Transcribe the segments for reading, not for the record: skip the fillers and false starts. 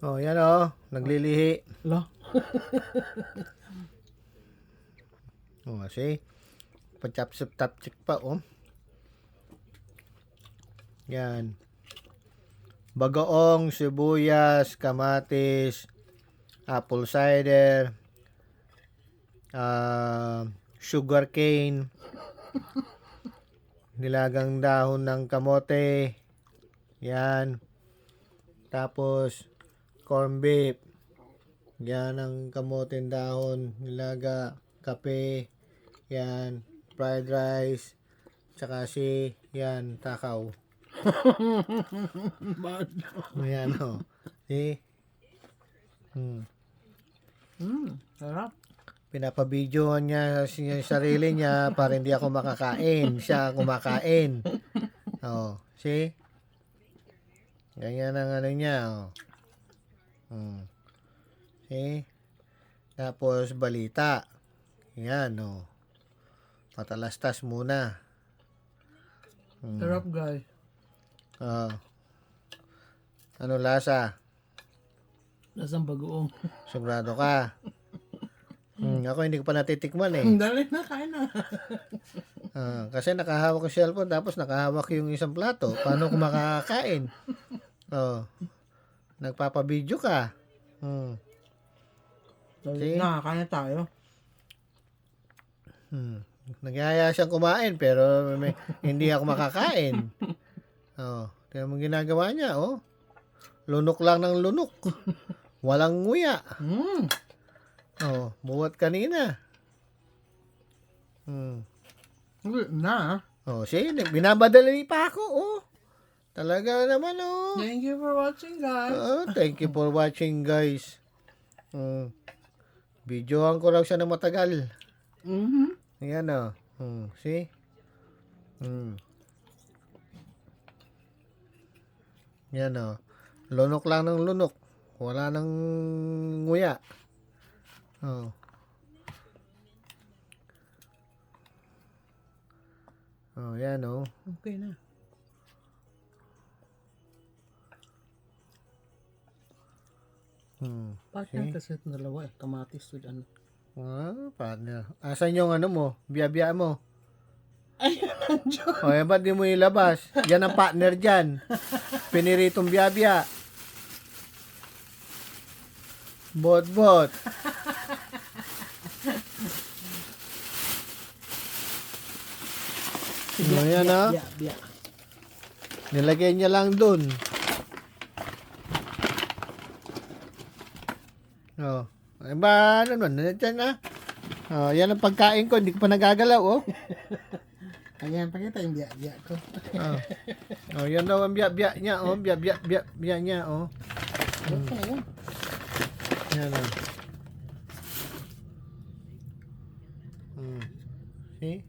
Oh, yan oh. Naglilihi. Lo. Oh, see? Pachapsip-tapchik pa, oh. Yan. Bagoong, sibuyas, kamatis, apple cider, sugar cane, nilagang dahon ng kamote. Yan. Tapos, corn beef. Yan ang kamote dahon, nilaga, kape. Yan. Fried rice. Tsaka yan, takaw. Yan o. See? Sarap. Pinapabidyohan niya yung sarili niya para hindi ako makakain. Siya kumakain. Oh, see? Ganyan ang ano niya. Oh. See? Tapos balita. Yan oh. Patalastas muna. Sarap guys. Ano lasa? Lasang bagoong. Sigurado ka? Ako hindi ko pa natitikman eh. Dali na, kain na. Kasi nakahawak yung cellphone tapos nakahawak yung isang plato. Paano ko makakain? Nagpapabidyo ka. Dali na, kain na tayo. Nagyaya siyang kumain pero hindi ako makakain. Tingnan mo ginagawa niya, oh. Lunok lang ng lunok. Walang nguya. Buwat kanina. Na. See, binabadali pa ako, oh. Talaga naman, oh. Thank you for watching guys. Thank you for watching, guys. Videohan ko lang siya ng matagal. Ayan, oh. See? Yan, oh. Lunok lang ng lunok. Wala nang nguya. Yan, oh. Okay na. Partner kasi itong dalawa eh. Kamatis with ano. Partner. Asan yung ano mo? Biya-biya mo? Ayun, nandiyo. Ba't di mo ilabas? Yan ang partner dyan. Piniritong biya-biya. Bot-bot. Yan, ah. Biya. Nilagay niya lang dun. Ano nun? Diyan, ah. Yan ang pagkain ko. Hindi ko pa nagagalaw, oh. Ayan, pakita yung biya ko. Yan daw ang biya-biya niya, oh. Biya niya, oh. Yan, oh. See?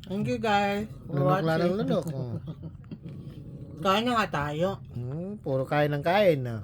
Thank you guys for Lunok lang ng watching. lunok, oh. Kain na nga tayo. Puro kain ng kain, ah.